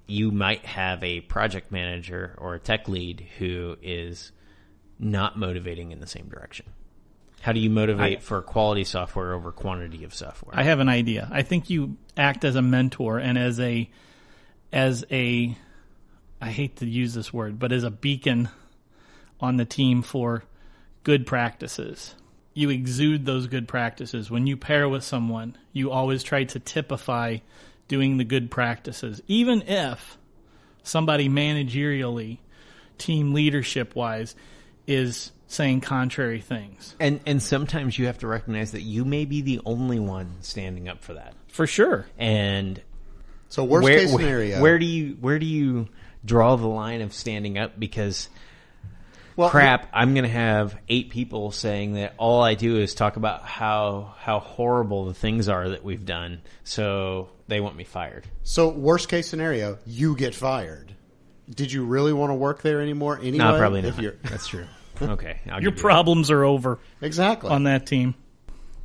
you might have a project manager or a tech lead who is not motivating in the same direction? How do you motivate for quality software over quantity of software? I have an idea. I think you act as a mentor and as a I hate to use this word, but as a beacon on the team for good practices. You exude those good practices. When you pair with someone, you always try to typify doing the good practices, even if somebody managerially, team leadership-wise, is saying contrary things. And sometimes you have to recognize that you may be the only one standing up for that. For sure. And so worst case scenario. Where do you draw the line of standing up? Because I'm going to have 8 people saying that all I do is talk about how horrible the things are that we've done, so they want me fired. So worst case scenario, you get fired. Did you really want to work there anymore anyway? No, probably not. That's true. Okay. Your problems are over. Exactly. On that team.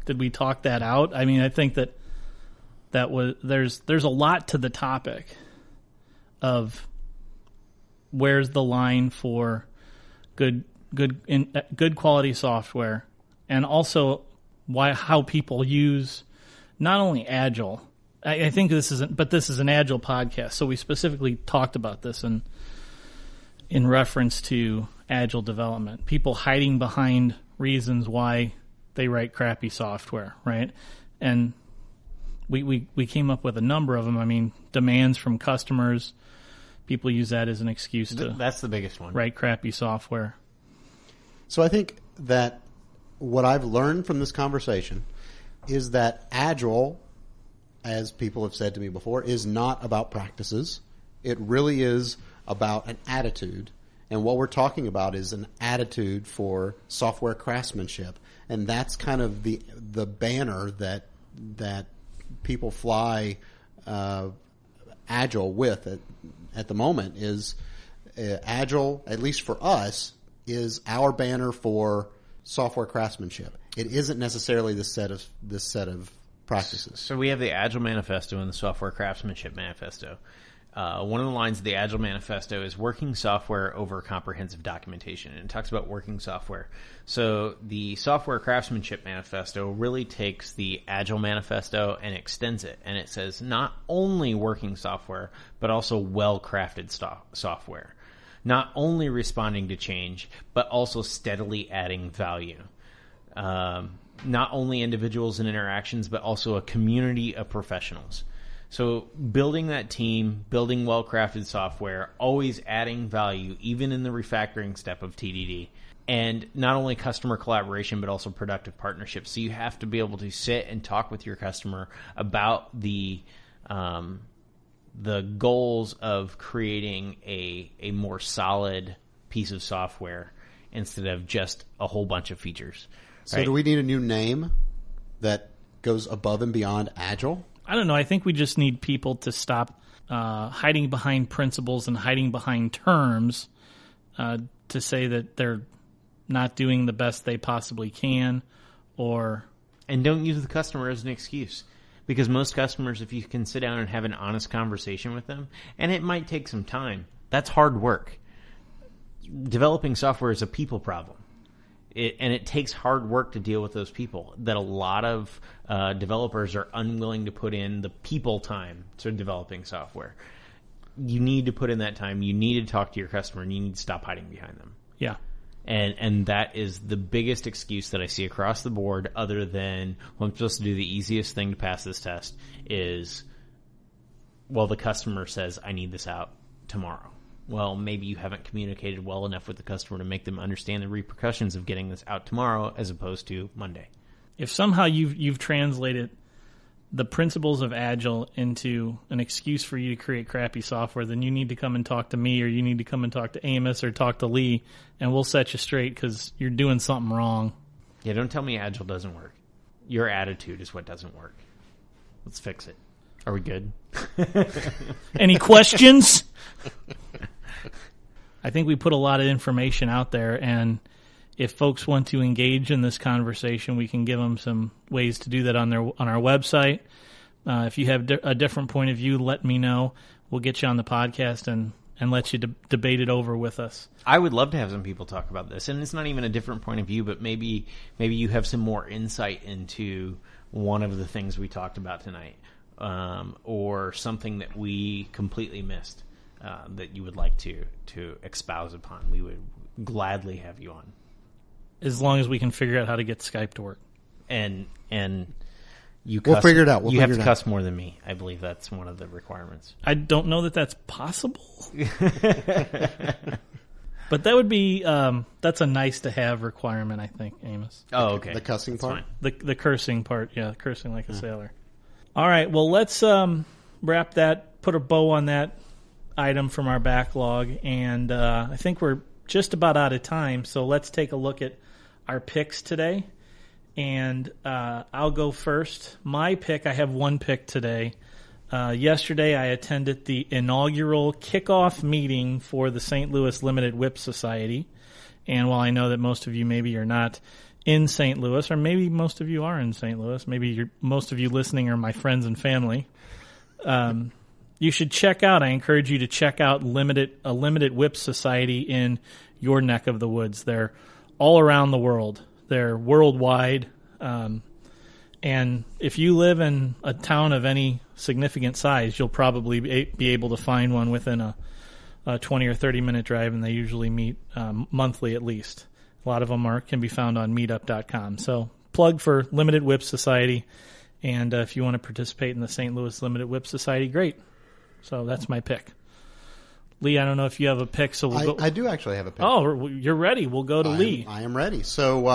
Did we talk that out? I mean, I think that was there's a lot to the topic of where's the line for good quality software, and also how people use not only Agile. I think this is an Agile podcast, so we specifically talked about this in reference to Agile development. People hiding behind reasons why they write crappy software, right? And we came up with a number of them. I mean, demands from customers, people use that as an excuse to That's the biggest one. write crappy software. So I think that what I've learned from this conversation is that Agile, as people have said to me before, is not about practices. It really is about an attitude. And what we're talking about is an attitude for software craftsmanship. And that's kind of the banner that people fly Agile with at the moment is Agile, at least for us, is our banner for software craftsmanship. It isn't necessarily this set of practices. So we have the Agile Manifesto and the Software Craftsmanship Manifesto. One of the lines of the Agile Manifesto is working software over comprehensive documentation, and it talks about working software. So the Software Craftsmanship Manifesto really takes the Agile Manifesto and extends it, and it says not only working software, but also well-crafted software. Not only responding to change, but also steadily adding value. Not only individuals and interactions, but also a community of professionals. So building that team, building well-crafted software, always adding value, even in the refactoring step of TDD. And not only customer collaboration, but also productive partnerships. So you have to be able to sit and talk with your customer about the goals of creating a more solid piece of software instead of just a whole bunch of features. So do we need a new name that goes above and beyond Agile? I don't know. I think we just need people to stop hiding behind principles and hiding behind terms to say that they're not doing the best they possibly can, and don't use the customer as an excuse. Because most customers, if you can sit down and have an honest conversation with them, and it might take some time, that's hard work. Developing software is a people problem. And it takes hard work to deal with those people that a lot of developers are unwilling to put in the people time to developing software. You need to put in that time. You need to talk to your customer, and you need to stop hiding behind them. yeah. And that is the biggest excuse that I see across the board, other than, well, I'm supposed to do the easiest thing to pass this test is, well, the customer says, I need this out tomorrow. Well, maybe you haven't communicated well enough with the customer to make them understand the repercussions of getting this out tomorrow as opposed to Monday. If somehow you've translated the principles of Agile into an excuse for you to create crappy software, then you need to come and talk to me, or you need to come and talk to Amos or talk to Lee, and we'll set you straight because you're doing something wrong. Yeah, don't tell me Agile doesn't work. Your attitude is what doesn't work. Let's fix it. Are we good? Any questions? I think we put a lot of information out there, and if folks want to engage in this conversation, we can give them some ways to do that on our website. If you have a different point of view, let me know. We'll get you on the podcast and let you debate it over with us. I would love to have some people talk about this, and it's not even a different point of view, but maybe you have some more insight into one of the things we talked about tonight, or something that we completely missed that you would like to espouse upon. We would gladly have you on. As long as we can figure out how to get Skype to work. And you We'll figure it out. You have to cuss more than me. I believe that's one of the requirements. I don't know that that's possible. But that would be that's a nice to have requirement, I think, Amos. Oh, okay. The cussing That's part? fine. The cursing part, yeah, cursing like a sailor. All right, well, let's wrap that, put a bow on that item from our backlog, and I think we're just about out of time, so let's take a look at our picks today. And I'll go first. My pick, I have one pick today. Yesterday I attended the inaugural kickoff meeting for the St. Louis Limited Whip Society. And while I know that most of you maybe are not in St. Louis, or maybe most of you are in St. Louis, maybe most of you listening are my friends and family, you should check out, I encourage you to check out a Limited Whip Society in your neck of the woods. They're all around the world. They're worldwide. And if you live in a town of any significant size, you'll probably be able to find one within a 20 or 30-minute drive, and they usually meet monthly at least. A lot of them can be found on meetup.com. So plug for Limited Whip Society, and if you want to participate in the St. Louis Limited Whip Society, great. So that's my pick. Lee, I don't know if you have a pick, so we'll go. I do actually have a pick. Oh, you're ready. We'll go to Lee. I am ready. So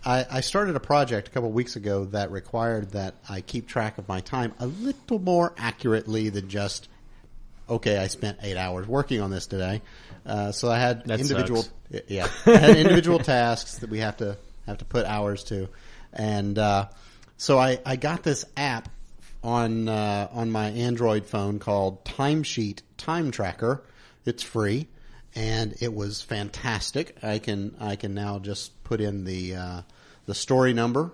I started a project a couple of weeks ago that required that I keep track of my time a little more accurately than just, okay, I spent 8 hours working on this today. So I had individual tasks that we have to put hours to, and so I got this app on my Android phone called Timesheet Time Tracker. It's free, and it was fantastic. I can now just put in the story number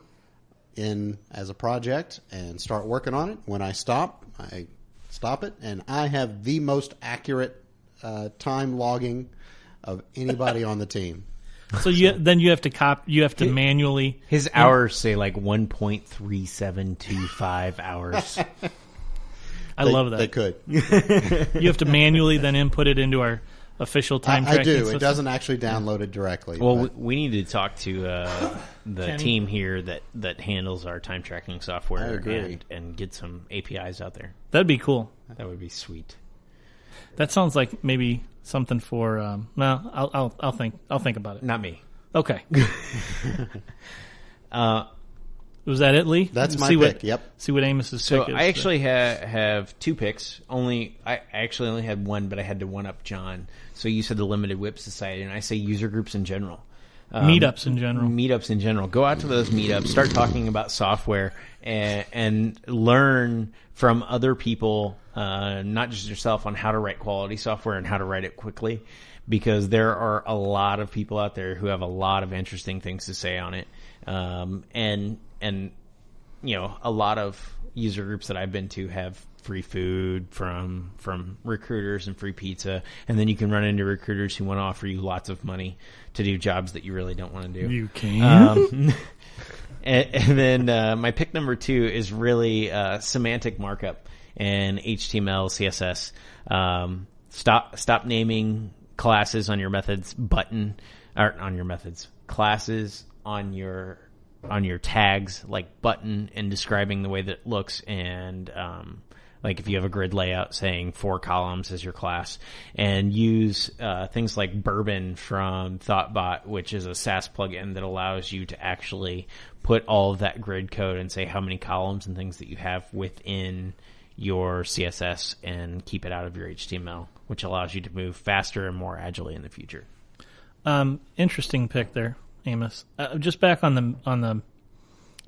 in as a project and start working on it. When I stop it, and I have the most accurate time logging of anybody on the team. So you have to manually. His hours say like 1.3725 hours. I love that. They could. You have to manually then input it into our official time tracking I do. system. It doesn't actually download it directly. Well, we need to talk to the team here that handles our time tracking software. I agree. And get some APIs out there. That'd be cool. That would be sweet. That sounds like maybe something for. No, I'll think about it. Not me. Okay. Was that it, Lee? That's my pick. pick. Yep. See what Amos's So pick is. I actually have 2 picks. I actually only had one, but I had to one up John. So you said the Limited Whip Society, and I say user groups in general. Meetups in general. Meetups in general. Go out to those meetups. Start talking about software and learn from other people, not just yourself, on how to write quality software and how to write it quickly. Because there are a lot of people out there who have a lot of interesting things to say on it. And a lot of user groups that I've been to have free food from recruiters and free pizza, and then you can run into recruiters who want to offer you lots of money to do jobs that you really don't want to do. You can. And then my pick number 2 is really semantic markup and HTML, CSS. Stop naming classes on your methods classes on your tags like button, and describing the way that it looks, and like if you have a grid layout saying 4 columns as your class, and use things like Bourbon from Thoughtbot, which is a SaaS plugin that allows you to actually put all of that grid code and say how many columns and things that you have within your CSS and keep it out of your HTML, which allows you to move faster and more agilely in the future. Interesting pick there, Amos. Just back on the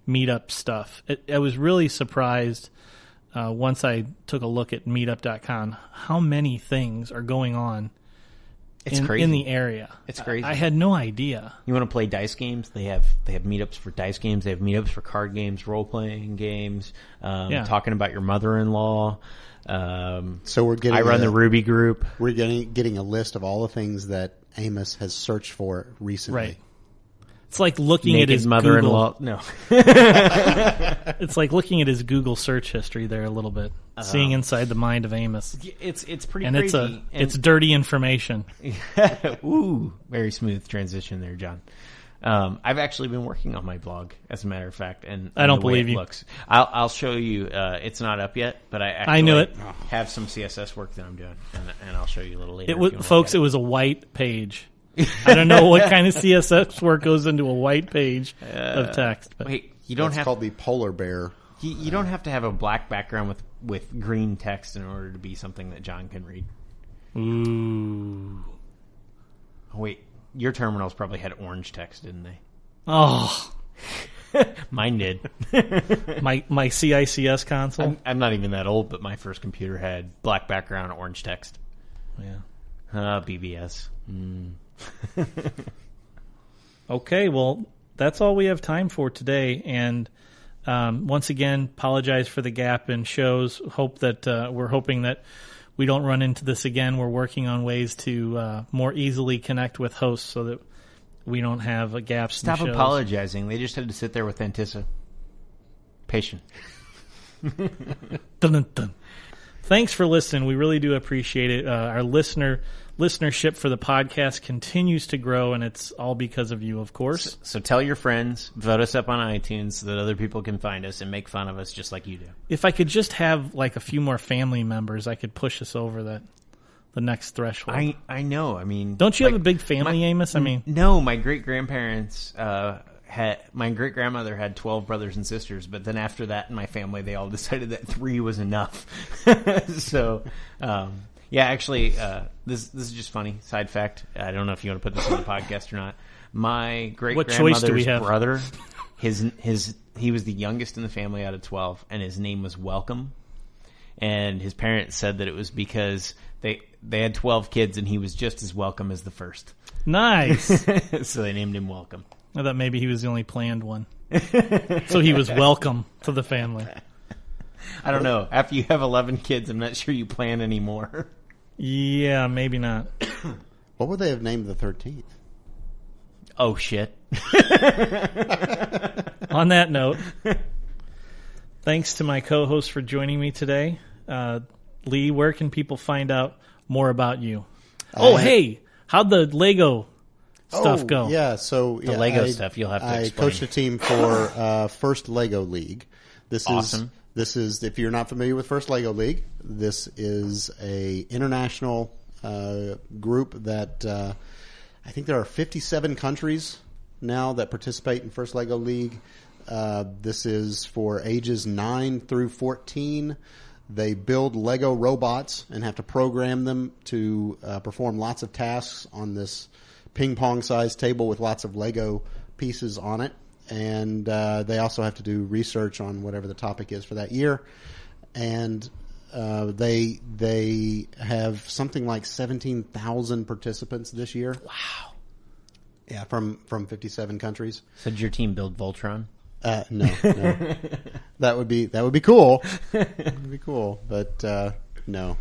meetup stuff. I was really surprised once I took a look at meetup.com how many things are going on Crazy. in the area. It's crazy. I had no idea. You want to play dice games? They have meetups for dice games. They have meetups for card games, role-playing games, talking about your mother-in-law. So we're getting. I run the Ruby group. We're getting a list of all the things that Amos has searched for recently. Right. It's like looking Naked at his mother-in-law. Google. No. It's like looking at his Google search history there a little bit, seeing inside the mind of Amos. It's pretty And crazy. it's dirty information. Ooh, very smooth transition there, John. I've actually been working on my blog, as a matter of fact, and I don't the way believe it you. Looks. I'll show you. It's not up yet, but I actually knew it. have some CSS work that I'm doing, and I'll show you a little later. if you wanna Folks, look it was a white page. I don't know what kind of CSS work goes into a white page of text. But Wait, you don't It's have called the polar bear. you don't have to have a black background with green text in order to be something that John can read. Ooh. Oh, wait, your terminals probably had orange text, didn't they? Oh, Mine did. my CICS console. I'm not even that old, but my first computer had black background, orange text. Yeah. BBS. Okay, well, that's all we have time for today. And once again, apologize for the gap in shows. We're hoping that we don't run into this again. We're working on ways to more easily connect with hosts so that we don't have gaps in Stop shows. apologizing. They just had to sit there with anticipation. Dun, dun, dun. Thanks for listening. We really do appreciate it. Our listenership for the podcast continues to grow, and it's all because of you, of course. So tell your friends, vote us up on iTunes so that other people can find us and make fun of us just like you do. If I could just have like a few more family members, I could push us over the next threshold. I know. I mean, don't you have a big family, Amos? I mean, no. My great grandparents my great grandmother had 12 brothers and sisters, but then after that in my family, they all decided that 3 was enough. So, yeah, actually, this is just funny side fact. I don't know if you want to put this on the podcast or not. My great grandmother's brother, he was the youngest in the family out of 12, and his name was Welcome. And his parents said that it was because they had 12 kids, and he was just as welcome as the first. Nice. So they named him Welcome. I thought maybe he was the only planned one. So he was welcome to the family. I don't know. After you have 11 kids, I'm not sure you plan anymore. Yeah, maybe not. What would they have named the 13th? Oh, shit. On that note, thanks to my co-host for joining me today. Lee, where can people find out more about you? Hey, how'd the Lego stuff go? Yeah, so the Lego stuff you'll have to explain. I coached a team for First Lego League. This awesome. is if you're not familiar with First Lego League, this is a international group that I think there are 57 countries now that participate in First Lego League. This is for ages 9 through 14. They build Lego robots and have to program them to perform lots of tasks on this ping pong sized table with lots of Lego pieces on it. And they also have to do research on whatever the topic is for that year. And they have something like 17,000 participants this year. Wow. Yeah, from 57 countries. So did your team build Voltron? No. That would be cool. That would be cool, but no.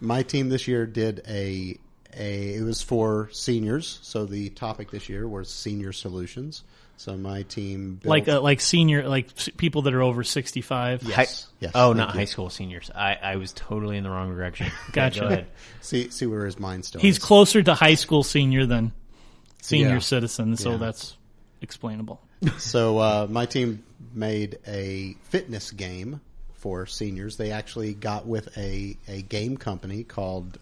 My team this year did it was for seniors, so the topic this year was senior solutions. So my team built, like senior, like people that are over 65. Yes. Yes. Oh, not high school seniors. I was totally in the wrong direction. Gotcha. Go ahead. See where his mind still He's is. closer to high school senior than senior Yeah. citizen, so Yeah. that's explainable. So my team made a fitness game for seniors. They actually got with a game company called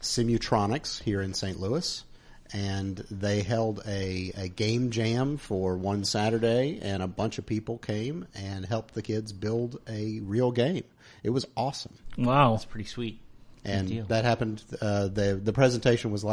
Simutronics here in St. Louis, and they held a game jam for one Saturday, and a bunch of people came and helped the kids build a real game. It was awesome. Wow. That's pretty sweet. And deal. that happened. The presentation was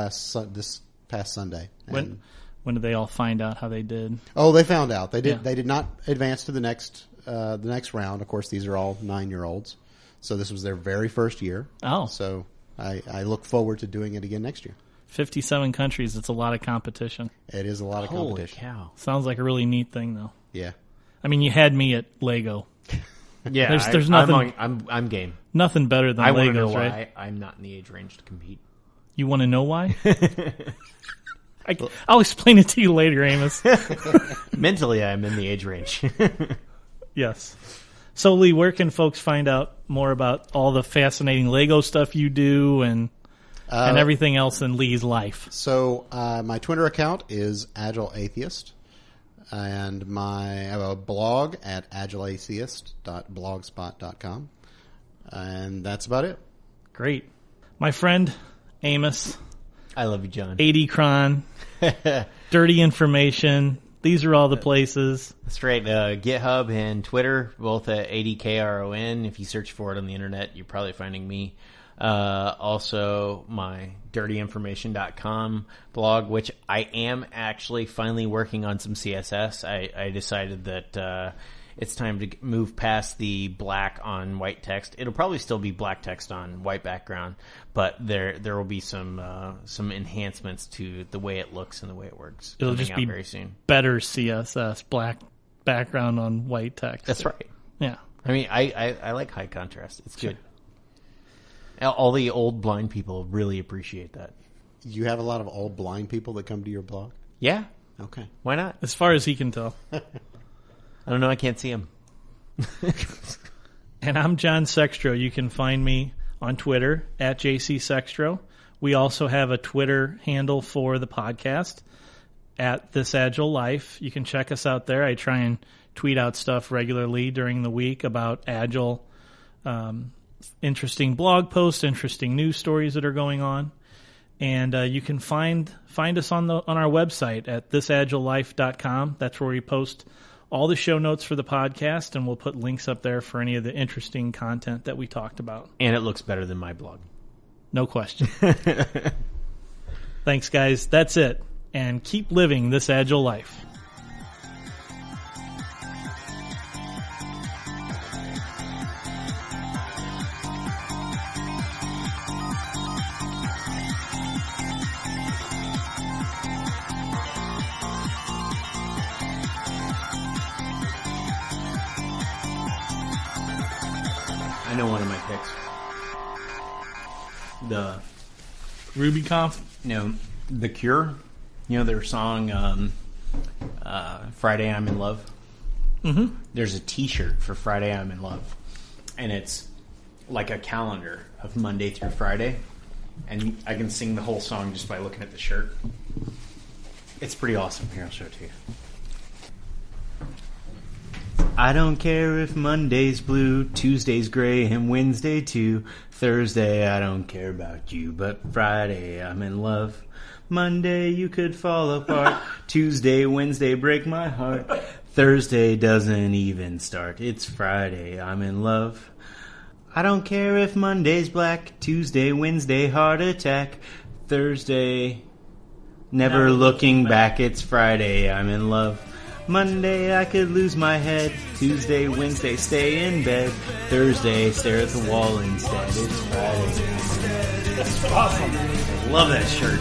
this past Sunday. And When did they all find out how they did? Oh, they found out. They did. Yeah. They did not advance to the next round. Of course, these are all 9-year-olds, so this was their very first year. Oh. So I look forward to doing it again next year. 57 countries. It's a lot of competition. It is a lot of Holy competition. cow. Sounds like a really neat thing, though. Yeah. I mean, you had me at Lego. Yeah, There's nothing. I'm game. Nothing better than I want to know Legos, why right? I'm not in the age range to compete. You want to know why? I'll explain it to you later, Amos. Mentally, I'm in the age range. Yes. So, Lee, where can folks find out more about all the fascinating Lego stuff you do and everything else in Lee's life? So my Twitter account is Agile Atheist, and I have a blog at agileatheist.blogspot.com, and that's about it. Great. My friend, Amos, I love you, John. 80 Cron, Dirty Information. These are all the places. That's right. GitHub and Twitter, both at 80KRON. If you search for it on the internet, you're probably finding me. Also, my dirtyinformation.com blog, which I am actually finally working on some CSS. I decided that it's time to move past the black on white text. It'll probably still be black text on white background, but there will be some enhancements to the way it looks and the way it works. It'll coming just out be very soon. better CSS, black background on white text. That's right. Yeah. I mean, I like high contrast. It's good. All the old blind people really appreciate that. You have a lot of old blind people that come to your blog? Yeah. Okay. Why not? As far as he can tell. I don't know. I can't see them. And I'm John Sextro. You can find me on Twitter at JCSextro. We also have a Twitter handle for the podcast at This Agile Life. You can check us out there. I try and tweet out stuff regularly during the week about Agile interesting blog posts, interesting news stories that are going on. And you can find us on our website at thisagilelife.com. That's where we post all the show notes for the podcast, and we'll put links up there for any of the interesting content that we talked about. And it looks better than my blog. No question. Thanks, guys. That's it. And keep living this agile life. I know one of my picks. The RubyConf? No, The Cure. You know their song Friday I'm in Love? Mm-hmm. There's a t-shirt for Friday I'm in Love. And it's like a calendar of Monday through Friday. And I can sing the whole song just by looking at the shirt. It's pretty awesome. Here, I'll show it to you. I don't care if Monday's blue, Tuesday's gray, and Wednesday too. Thursday, I don't care about you, but Friday, I'm in love. Monday, you could fall apart. Tuesday, Wednesday, break my heart. Thursday doesn't even start. It's Friday, I'm in love. I don't care if Monday's black, Tuesday, Wednesday, heart attack. Thursday, never looking back. It's Friday, I'm in love. Monday, I could lose my head. Tuesday, Wednesday, stay in bed. Thursday, stare at the wall instead. It's Friday. That's awesome. Love that shirt.